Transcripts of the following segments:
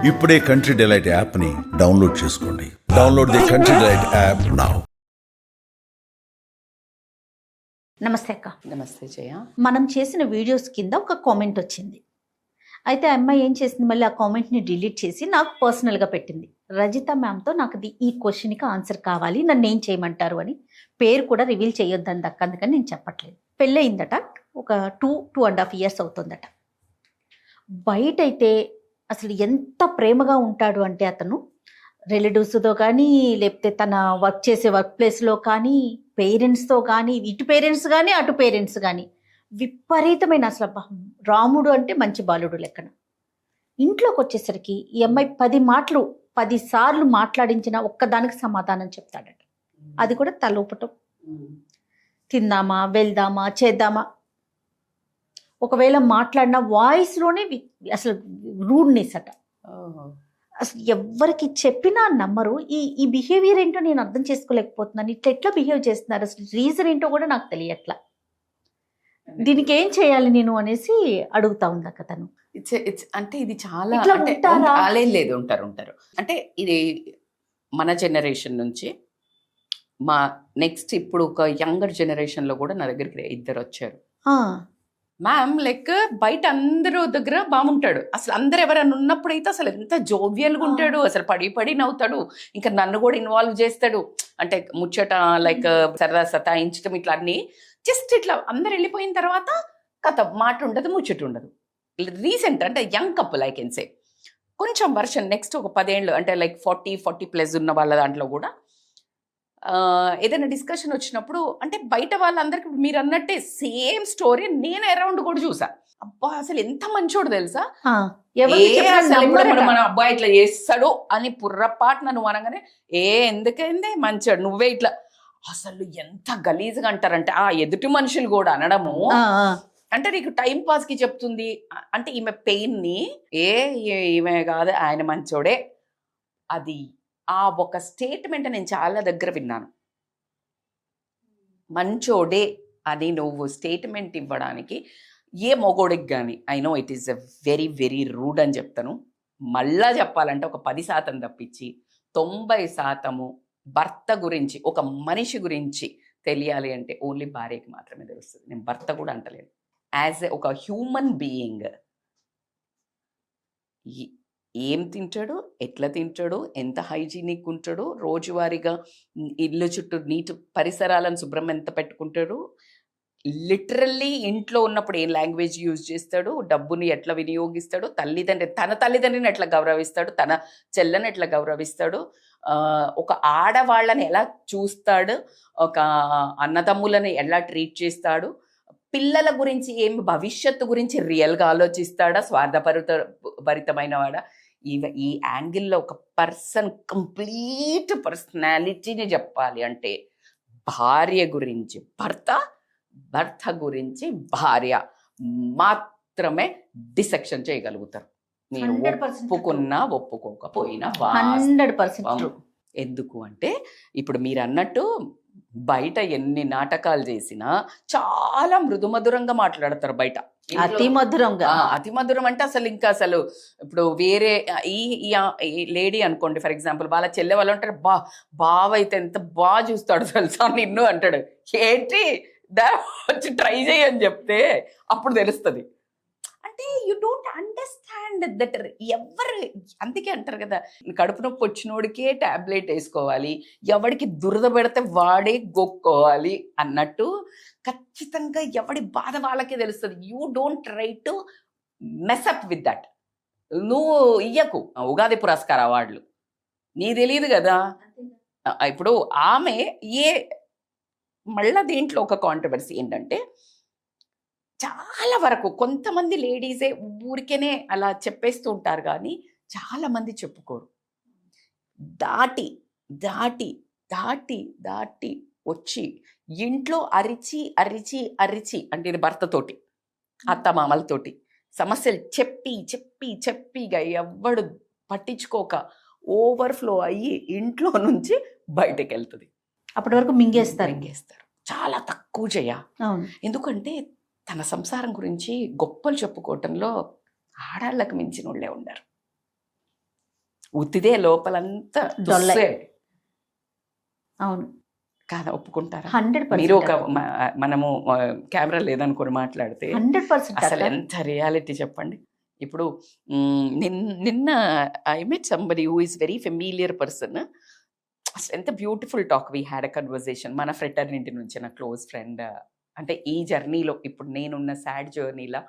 ఇప్పుడే country delight యాప్ని download చేసుకోండి. Download the country delight app now. నమస్తే అక్క. నమస్తే జయ. మనం చేసిన వీడియోస్ కింద ఒక కామెంట్ వచ్చింది. అయితే ఆ అమ్మాయి ఏం చేసింది, మళ్ళీ ఆ కామెంట్ని డిలీట్ చేసి నాకు పర్సనల్గా పెట్టింది. రజిత మ్యామ్తో నాకు ఈ క్వశ్చన్కి ఆన్సర్ కావాలి, నన్ను ఏం చేయమంటారు అని. పేరు కూడా రివీల్ చేయొద్దని దక్క, అందుకని నేను చెప్పట్లేదు. పెళ్ళయిందట, ఒక 2.5 years అవుతుందట. బయట అయితే అసలు ఎంత ప్రేమగా ఉంటాడు అంటే అతను రిలేటివ్స్తో కానీ, లేకపోతే తన వర్క్ చేసే వర్క్ ప్లేస్లో కానీ, పేరెంట్స్తో కానీ, ఇటు పేరెంట్స్ కానీ అటు పేరెంట్స్ కానీ విపరీతమైన అసలు రాముడు అంటే మంచి బాలుడు లెక్కన. ఇంట్లోకి వచ్చేసరికి ఈ అమ్మాయి 10 సార్లు మాట్లాడించిన ఒక్కదానికి సమాధానం చెప్తాడట. అది కూడా తలోపటం, తిందామా, వెళ్దామా, చేద్దామా. ఒకవేళ మాట్లాడిన వాయిస్లోనే అసలు రూడ్నెస్ అట. అసలు ఎవరికి చెప్పినా నమ్మరు. ఈ బిహేవియర్ ఏంటో నేను అర్థం చేసుకోలేకపోతున్నాను. ఎట్లా బిహేవ్ చేస్తున్నారు, అసలు రీజన్ ఏంటో కూడా నాకు తెలియట్లా. దీనికి ఏం చేయాలి నేను అనేసి అడుగుతా ఉందక్క తను. అంటే ఇది చాలా లేదు, ఉంటారు. అంటే ఇది మన జనరేషన్ నుంచి మా నెక్స్ట్ ఇప్పుడు ఒక యంగర్ జనరేషన్లో కూడా నా దగ్గరికి 2 వచ్చారు. మ్యామ్ లైక్ బయట అందరూ దగ్గర బాగుంటాడు, అసలు అందరు ఎవరైనా ఉన్నప్పుడు అయితే అసలు ఎంత జోవియల్గా ఉంటాడు, అసలు పడి నవ్వుతాడు, ఇంకా నన్ను కూడా ఇన్వాల్వ్ చేస్తాడు. అంటే ముచ్చట లైక్ సరదా సతాయించడం ఇట్లా అన్ని. జస్ట్ ఇట్లా అందరు వెళ్ళిపోయిన తర్వాత కథ మాట ఉండదు, ముచ్చట ఉండదు. రీసెంట్ అంటే young couple I can say, కొంచెం వర్షన్ నెక్స్ట్ ఒక 10 ఏళ్ళు అంటే లైక్ 40+ ఉన్న వాళ్ళ దాంట్లో కూడా ఏదైనా డిస్కషన్ వచ్చినప్పుడు అంటే బయట వాళ్ళందరికీ మీరు అన్నట్టే సేమ్ స్టోరీ నేను అరౌండ్ కూడా చూసా. అబ్బా అసలు ఎంత మంచోడు తెలుసా, మన అబ్బాయి ఇట్లా చేస్తాడు అని పుర్రపాటు నన్ను అనగానే ఎందుకైంది మంచోడు నువ్వే ఇట్లా. అసలు ఎంత గలీజ్గా అంటారంటే ఆ ఎదుటి మనుషులు కూడా అనడము. అంటే నీకు టైం పాస్ కి చెప్తుంది అంటే ఈమె పెయిన్ ని ఈమె కాదు ఆయన మంచోడే, అది ఆ ఒక స్టేట్మెంట్ నేను చాలా దగ్గర విన్నాను. మంచోడే అని నువ్వు స్టేట్మెంట్ ఇవ్వడానికి ఏ మొగోడికి కానీ I know it is a very very rude అని చెప్తాను. మళ్ళా చెప్పాలంటే ఒక 10% తప్పించి 90% భర్త గురించి ఒక మనిషి గురించి తెలియాలి అంటే ఓన్లీ భార్యకి మాత్రమే తెలుస్తుంది. నేను భర్త కూడా అంటలేను. యాజ్ ఒక హ్యూమన్ బీయింగ్ ఏం తింటాడు, ఎట్లా తింటాడు, ఎంత హైజీనిక్ ఉంటాడు, రోజువారీగా ఇల్లు చుట్టూ నీటి పరిసరాలను శుభ్రం ఎంత పెట్టుకుంటాడు, లిటరల్లీ ఇంట్లో ఉన్నప్పుడు ఏం లాంగ్వేజ్ యూజ్ చేస్తాడు, డబ్బుని ఎట్లా వినియోగిస్తాడు, తన తల్లిదండ్రిని ఎట్లా గౌరవిస్తాడు, తన చెల్లని ఎట్లా గౌరవిస్తాడు, ఒక ఆడవాళ్ళని ఎలా చూస్తాడు, ఒక అన్నదమ్ములను ఎలా ట్రీట్ చేస్తాడు, పిల్లల గురించి ఏం భవిష్యత్తు గురించి రియల్గా ఆలోచిస్తాడా, స్వార్థభరితమైన వాడా. ఈ యాంగిల్లో ఒక పర్సన్ కంప్లీట్ పర్సనాలిటీని చెప్పాలి అంటే భార్య గురించి భర్త, భర్త గురించి భార్య మాత్రమే డిసెక్షన్ చేయగలుగుతారు. మీరు ఒప్పుకున్నా ఒప్పుకోకపోయినా 100%. ఎందుకు అంటే ఇప్పుడు మీరు అన్నట్టు బయట ఎన్ని నాటకాలు చేసినా చాలా మృదుమధురంగా మాట్లాడతారు బయట. అతి మధురం అంటే అసలు ఇంకా అసలు ఇప్పుడు వేరే ఈ లేడీ అనుకోండి ఫర్ ఎగ్జాంపుల్, వాళ్ళ చెల్లె వాళ్ళు అంటారు బావ అయితే ఎంత బాగా చూస్తాడు తెలుసా నిన్ను అంటాడు. ఏంటి వచ్చి ట్రై చేయని చెప్తే అప్పుడు తెలుస్తుంది. అంటే యూ డోంట్ అండర్స్టాండ్ దట్. ఎవరు అందుకే అంటారు కదా, కడుపు నొప్పి వచ్చినోడికే ట్యాబ్లెట్ వేసుకోవాలి, ఎవడికి దురద పెడితే వాడే గొక్కోవాలి అన్నట్టు ఖచ్చితంగా ఎవడి బాధ వాళ్ళకే తెలుస్తుంది. You don't try to mess up with that. నువ్వు ఇయ్యకు ఉగాది పురస్కార అవార్డులు, నీ తెలియదు కదా. ఇప్పుడు ఆమె మళ్ళా దీంట్లో ఒక కాంట్రవర్సీ ఏంటంటే చాలా వరకు కొంతమంది లేడీసే ఊరికేనే అలా చెప్పేస్తూ ఉంటారు కానీ చాలా మంది చెప్పుకోరు. దాటి దాటి దాటి దాటి వచ్చి ఇంట్లో అరిచి అరిచి అరిచి అంటే ఇది భర్తతోటి అత్తమామలతోటి సమస్యలు చెప్పి చెప్పి చెప్పిగా ఎవ్వడు పట్టించుకోక ఓవర్ఫ్లో అయ్యి ఇంట్లో నుంచి బయటకు వెళ్తుంది. అప్పటి వరకు మింగేస్తారు. చాలా తక్కువ చేయ. ఎందుకంటే తన సంసారం గురించి గొప్పలు చెప్పుకోవటంలో ఆడాళ్ళకు మించిన వాళ్ళే ఉండరు. ఉత్తిదే లోపలంతా డొల్లే. తుస్సే. అవును, కాదా, ఒప్పుకుంటారా? 100% మీరు ఒక మనము కెమెరా లేదనుకొని మాట్లాడితే 100% అసలు ఎంత రియాలిటీ చెప్పండి. ఇప్పుడు నిన్న I met somebody who is very familiar person. అసలు ఎంత beautiful talk we had a conversation. మన ఫ్రెటర్నిటీ నుంచి నా క్లోజ్ ఫ్రెండ్. అంటే ఈ జర్నీలో ఇప్పుడు నేనున్న సాడ్ జర్నీలో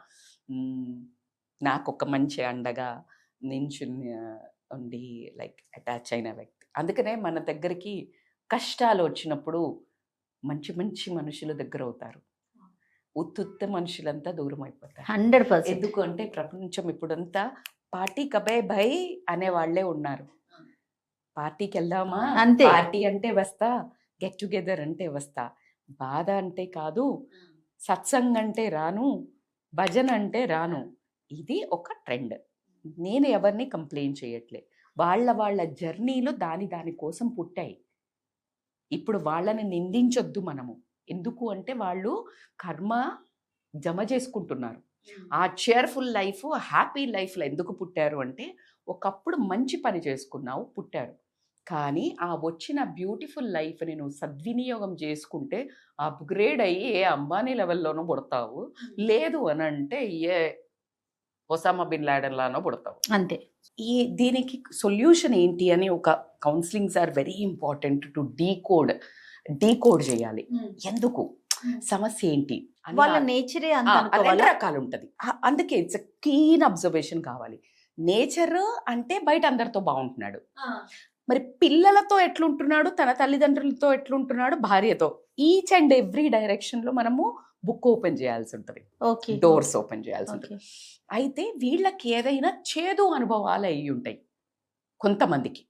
నాకు ఒక మంచి అండగా నించుని ఉండి లైక్ అటాచ్ అయిన వ్యక్తి. అందుకనే మన దగ్గరికి కష్టాలు వచ్చినప్పుడు మంచి మంచి మనుషుల దగ్గర అవుతారు, ఉత్తుత్త మనుషులంతా దూరం అయిపోతారు. 100%. ఎందుకు అంటే ప్రపంచం ఇప్పుడంతా పార్టీ కబే భై అనే వాళ్ళే ఉన్నారు. పార్టీకి వెళ్దామా, అంతే. పార్టీ అంటే వస్తా, గెట్ టుగెదర్ అంటే వస్తా, బాధ అంటే కాదు, సత్సంగ్ అంటే రాను, భజన అంటే రాను. ఇది ఒక ట్రెండ్. నేను ఎవరిని కంప్లైంట్ చేయట్లే. వాళ్ళ జర్నీలో దాని కోసం పుట్టాయి. ఇప్పుడు వాళ్ళని నిందించొద్దు మనము. ఎందుకు అంటే వాళ్ళు కర్మ జమ చేసుకుంటున్నారు. ఆ చేర్ఫుల్ లైఫ్, హ్యాపీ లైఫ్లో ఎందుకు పుట్టారు అంటే ఒకప్పుడు మంచి పని చేసుకున్నావు, పుట్టారు. కానీ ఆ వచ్చిన బ్యూటిఫుల్ లైఫ్ని నువ్వు సద్వినియోగం చేసుకుంటే అప్గ్రేడ్ అయ్యి ఏ అంబానీ లెవెల్లోనూ పుడతావు, లేదు అని అంటే ఏ ఒసామా బిన్ లాడెన్ లానో పుడతావు. అంతే. దీనికి సొల్యూషన్ ఏంటి అని ఒక counsellings are very important to decode చేయాలి. ఎందుకు, సమస్య ఏంటి, వాళ్ళ నేచరే అంత 2 రకాలు ఉంటుంది. అందుకే ఇట్స్ క్లీన్ అబ్జర్వేషన్ కావాలి. నేచర్ అంటే బయట అందరితో బాగుంటున్నాడు, మరి పిల్లలతో ఎట్లుంటున్నాడు, తన తల్లిదండ్రులతో ఎట్లుంటున్నాడు, భార్యతో, ఈచ్ అండ్ ఎవ్రీ డైరెక్షన్ లో మనము బుక్ ఓపెన్ చేయాల్సి ఉంటుంది, డోర్స్ ఓపెన్ చేయాల్సి ఉంటుంది. అయితే వీళ్ళకి ఏదైనా చేదు అనుభవాలు అయ్యి ఉంటాయి కొంతమందికి,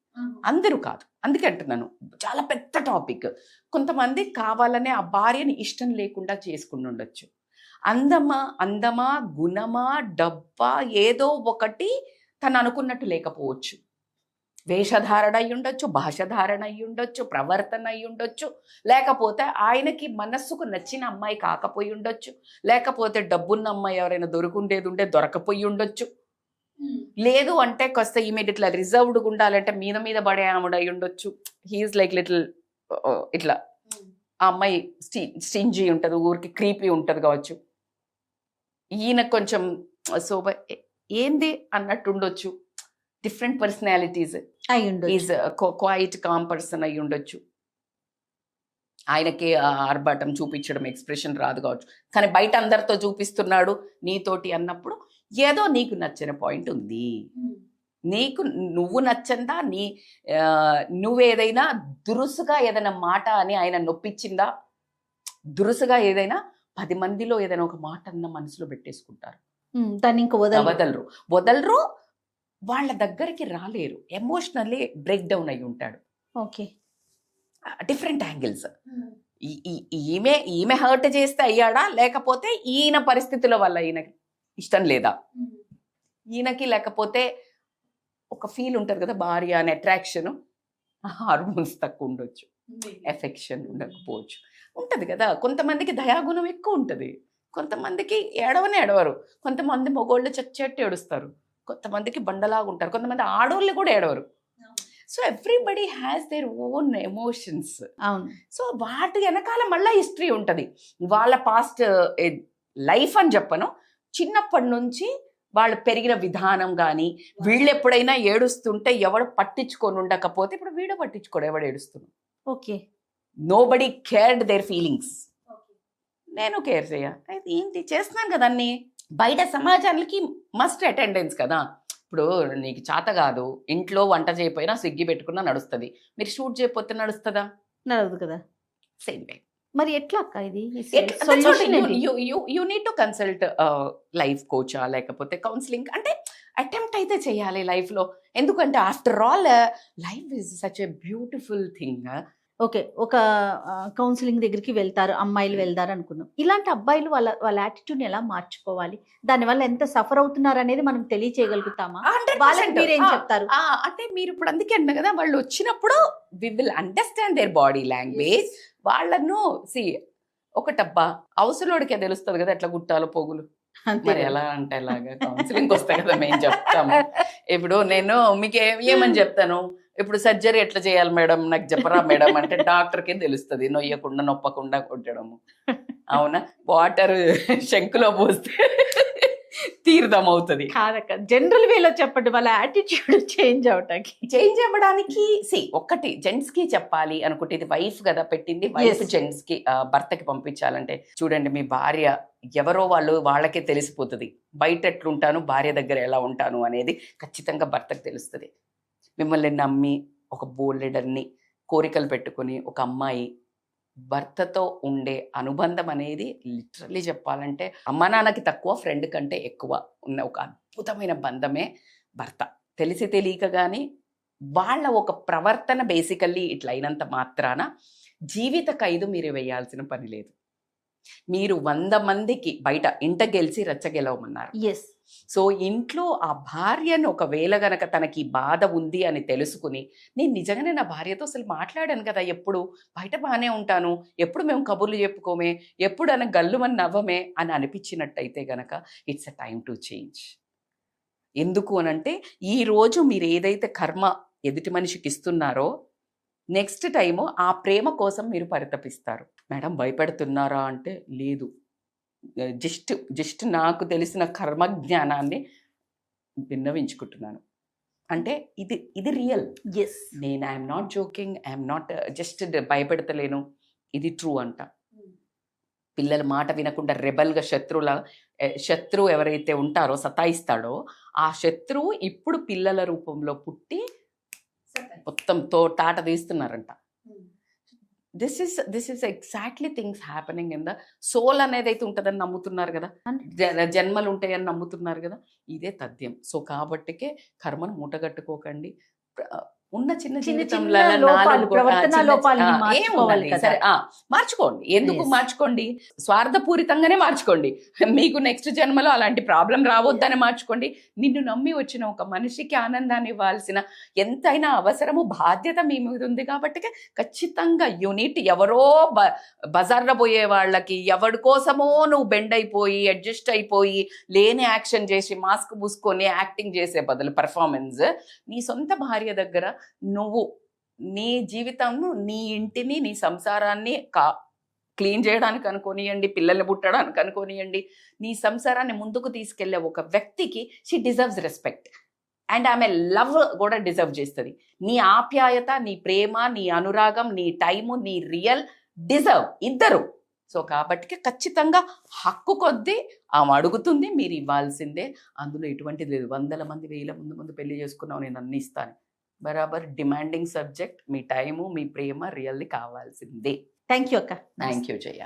అందరూ కాదు. అందుకే అంటున్నాను, చాలా పెద్ద టాపిక్. కొంతమంది కావాలనే ఆ భార్యని ఇష్టం లేకుండా చేసుకుని ఉండొచ్చు. అందమా గుణమా డబ్బా ఏదో ఒకటి తను అనుకున్నట్టు లేకపోవచ్చు. వేషధారణ అయి ఉండొచ్చు, భాషధారణ అయి ఉండొచ్చు, ప్రవర్తన అయి ఉండొచ్చు, లేకపోతే ఆయనకి మనస్సుకు నచ్చిన అమ్మాయి కాకపోయి ఉండొచ్చు, లేకపోతే డబ్బున్న అమ్మాయి ఎవరైనా దొరుకుండేది ఉంటే దొరకపోయి ఉండొచ్చు, లేదు అంటే కాస్త ఈమె ఇట్లా రిజర్వ్డ్గా ఉండాలంటే మీద పడే ఆముడు అయి ఉండొచ్చు. హీఈస్ లైక్ లిటిల్ ఇట్లా, ఆ అమ్మాయి స్టింజీ ఉంటుంది, ఊరికి క్రీపీ ఉంటుంది కావచ్చు, ఈయన కొంచెం ఏంది అన్నట్టు ఉండొచ్చు. Different personalities, is quiet com person అయి ఉండొచ్చు. ఆయనకి ఆర్భాటం చూపించడం, ఎక్స్ప్రెషన్ రాదు కావచ్చు, కానీ బయట అందరితో చూపిస్తున్నాడు నీతోటి అన్నప్పుడు ఏదో నీకు నచ్చిన పాయింట్ ఉంది. నువ్వు నచ్చందా, నువ్వేదైనా దురుసుగా ఏదైనా మాట అని ఆయన నొప్పించిందా, దురుసుగా ఏదైనా 10 మందిలో ఏదైనా ఒక మాట అన్న మనసులో పెట్టేసుకుంటారు, దాన్ని ఇంకా వదలరు, వాళ్ళ దగ్గరికి రాలేరు, ఎమోషనల్లీ బ్రేక్ డౌన్ అయి ఉంటాడు. Okay, different angles. ఈమె హర్ట్ చేస్తే అయ్యాడా, లేకపోతే ఈయన పరిస్థితుల వల్ల ఈయనకి ఇష్టం లేదా, ఈయనకి లేకపోతే ఒక ఫీల్ ఉంటుంది కదా, భార్య అనే అట్రాక్షన్, హార్మోన్స్ తక్కువ ఉండొచ్చు, ఎఫెక్షన్ ఉండకపోవచ్చు, ఉంటుంది కదా. కొంతమందికి దయాగుణం ఎక్కువ ఉంటుంది, కొంతమందికి ఏడవరు, కొంతమంది మగోళ్ళు చచ్చేట్టు ఏడుస్తారు, కొంతమందికి బండలాగా ఉంటారు, కొంతమంది ఆడోళ్ళు కూడా ఏడవరు. So everybody has their own emotions. అవును. సో వాటి వెనకాల మళ్ళీ హిస్టరీ ఉంటుంది. వాళ్ళ పాస్ట్ లైఫ్ అని చెప్పను, చిన్నప్పటి నుంచి వాళ్ళు పెరిగిన విధానం కానీ, వీళ్ళు ఎప్పుడైనా ఏడుస్తుంటే ఎవడు పట్టించుకొని ఉండకపోతే, ఇప్పుడు వీడు పట్టించుకోడు, ఎవడు ఏడుస్తున్నాడు, okay, nobody cared their feelings. నేను కేర్ అయితే ఏంటి చేస్తున్నాను కదా అన్ని. బయట సమాజానికి మస్ట్ అటెండెన్స్ కదా. ఇప్పుడు నీకు చేత కాదు, ఇంట్లో వంట చేయకపోయినా స్విగ్గీ పెట్టుకున్నా నడుస్తుంది, మీరు షూట్ చేయకపోతే నడుస్తుందా? నడవదు కదా. Same way. మరి ఎట్లా అక్క ఇది? You need to consult life కోచా, లేకపోతే కౌన్సిలింగ్ అంటే అటెంప్ట్ అయితే చేయాలి లైఫ్లో. ఎందుకంటే after all life is such a beautiful thing. Okay, ఒక కౌన్సిలింగ్ దగ్గరికి వెళ్తారు, అమ్మాయిలు వెళ్తారు అనుకుందాం. ఇలాంటి అబ్బాయిలు వాళ్ళ యాటిట్యూడ్ని ఎలా మార్చుకోవాలి, దానివల్ల ఎంత సఫర్ అవుతున్నారు అనేది మనం తెలియచేయగలుగుతామా? వాళ్ళకి మీరేం చెప్తారు? అంటే మీరు ఇప్పుడు అందుకే అన్నా కదా, వాళ్ళు వచ్చినప్పుడు we will understand their body language. వాళ్ళను ఒకటబ్బా అవసలోడికే తెలుస్తుంది కదా ఎట్లా గుట్టాలో పోగులు. అంతే మరి కదా. ఎలా అంటే అలాగా కౌన్సిలింగ్ వస్తే కదా మేము చెప్తాము. ఇప్పుడు నేను మీకు ఏమని చెప్తాను, ఇప్పుడు సర్జరీ ఎట్లా చేయాలి మేడం నాకు చెప్పరా మేడం అంటే డాక్టర్కే తెలుస్తుంది, నొయ్యకుండా నొప్పకుండా కొట్టడము. అవునా, వాటర్ శంకులో పోస్తే తీర్థం అవుతుంది. కాదక్క, జనరల్ వేలో చెప్పండి, వాళ్ళ యాటిట్యూడ్ చేంజ్ అవటానికి. చేంజ్ అవ్వడానికి ఒక్కటి జెంట్స్ కి చెప్పాలి అనుకుంటే, ఇది వైఫ్ కదా పెట్టింది, వైఫ్ Yes. జెంట్స్ కి భర్తకి పంపించాలంటే, చూడండి మీ భార్య ఎవరో వాళ్ళకే తెలిసిపోతుంది, బయట ఎట్లుంటాను భార్య దగ్గర ఎలా ఉంటాను అనేది ఖచ్చితంగా భర్తకు తెలుస్తుంది. మిమ్మల్ని నమ్మి ఒక బోలెడన్ని కోరికలు పెట్టుకుని ఒక అమ్మాయి భర్తతో ఉండే అనుబంధం అనేది లిటరల్లీ చెప్పాలంటే అమ్మా నాన్నకి తక్కువ, ఫ్రెండ్ కంటే ఎక్కువ ఉన్న ఒక అద్భుతమైన బంధమే భర్త. తెలిసి తెలియక కానీ వాళ్ళ ఒక ప్రవర్తన బేసికల్లీ ఇట్లా అయినంత మాత్రాన జీవిత ఖైదు మీరు వేయాల్సిన పని లేదు. మీరు 100 మందికి బయట ఇంట గెలిచి రచ్చ గెలవమన్నారు. ఎస్. సో ఇంట్లో ఆ భార్యను ఒకవేళ గనక తనకి బాధ ఉంది అని తెలుసుకుని, నేను నిజంగానే నా భార్యతో అసలు మాట్లాడాను కదా, ఎప్పుడు బయట బాగానే ఉంటాను, ఎప్పుడు మేము కబుర్లు చెప్పుకోమే, ఎప్పుడు అని గల్లుమని నవ్వమే అని అనిపించినట్టయితే గనక it's a time to change. ఎందుకు అనంటే ఈరోజు మీరు ఏదైతే కర్మ ఎదుటి మనిషికి ఇస్తున్నారో నెక్స్ట్ టైము ఆ ప్రేమ కోసం మీరు పరితపిస్తారు. మేడం భయపెడుతున్నారా అంటే లేదు, జస్ట్ నాకు తెలిసిన కర్మజ్ఞానాన్ని విన్నవించుకుంటున్నాను. అంటే ఇది రియల్. ఎస్. నేను I'm not joking, I'm not just భయపెడతలేను, ఇది ట్రూ అంట. పిల్లల మాట వినకుండా రెబల్గా శత్రువు ఎవరైతే ఉంటారో సతాయిస్తాడో ఆ శత్రువు ఇప్పుడు పిల్లల రూపంలో పుట్టి మొత్తం తాట తీస్తున్నారంట. This is exactly things happening in the soul అనేది అయితే ఉంటుందని నమ్ముతున్నారు కదా, జన్మలు ఉంటాయని నమ్ముతున్నారు కదా, ఇదే తథ్యం. సో కాబట్టికే కర్మను మూటగట్టుకోకండి. ఉన్న చిన్న జీవితంలో సరే మార్చుకోండి, ఎందుకు మార్చుకోండి, స్వార్థపూరితంగానే మార్చుకోండి. మీకు నెక్స్ట్ జన్మలో అలాంటి ప్రాబ్లం రావద్దని మార్చుకోండి. నిన్ను నమ్మి వచ్చిన ఒక మనిషికి ఆనందాన్ని ఇవ్వాల్సిన ఎంతైనా అవసరము బాధ్యత మీ మీద ఉంది కాబట్టి ఖచ్చితంగా యూనిట్. ఎవరో బజార్లో పోయే వాళ్ళకి ఎవరి కోసమో నువ్వు బెండ్ అయిపోయి అడ్జస్ట్ అయిపోయి లేని యాక్షన్ చేసి మాస్క్ పూసుకొని యాక్టింగ్ చేసే బదులు పర్ఫార్మెన్స్ నీ సొంత భార్య దగ్గర నువ్వు నీ జీవితంను, నీ ఇంటిని, నీ సంసారాన్ని క్లీన్ చేయడానికి అనుకోనియండి, పిల్లల్ని పుట్టడానికి అనుకోనియండి, నీ సంసారాన్ని ముందుకు తీసుకెళ్లే ఒక వ్యక్తికి షీ డిజర్వ్స్ రెస్పెక్ట్ అండ్ ఆమె లవ్ కూడా డిజర్వ్ చేస్తుంది. నీ ఆప్యాయత, నీ ప్రేమ, నీ అనురాగం, నీ టైము, నీ రియల్ డిజర్వ్ ఇద్దరు. సో కాబట్టి ఖచ్చితంగా హక్కు కొద్దీ ఆమె అడుగుతుంది, మీరు ఇవ్వాల్సిందే. అందులో ఎటువంటిది లేదు. 100 మంది 1000 ముందు పెళ్లి చేసుకున్నావు నేను అన్ని ఇస్తాను, బరాబర్ డిమాండింగ్ సబ్జెక్ట్. మీ టైము, మీ ప్రేమ రియల్లీ కావాల్సిందే. థ్యాంక్ యూ అక్క. Thank you Jaya.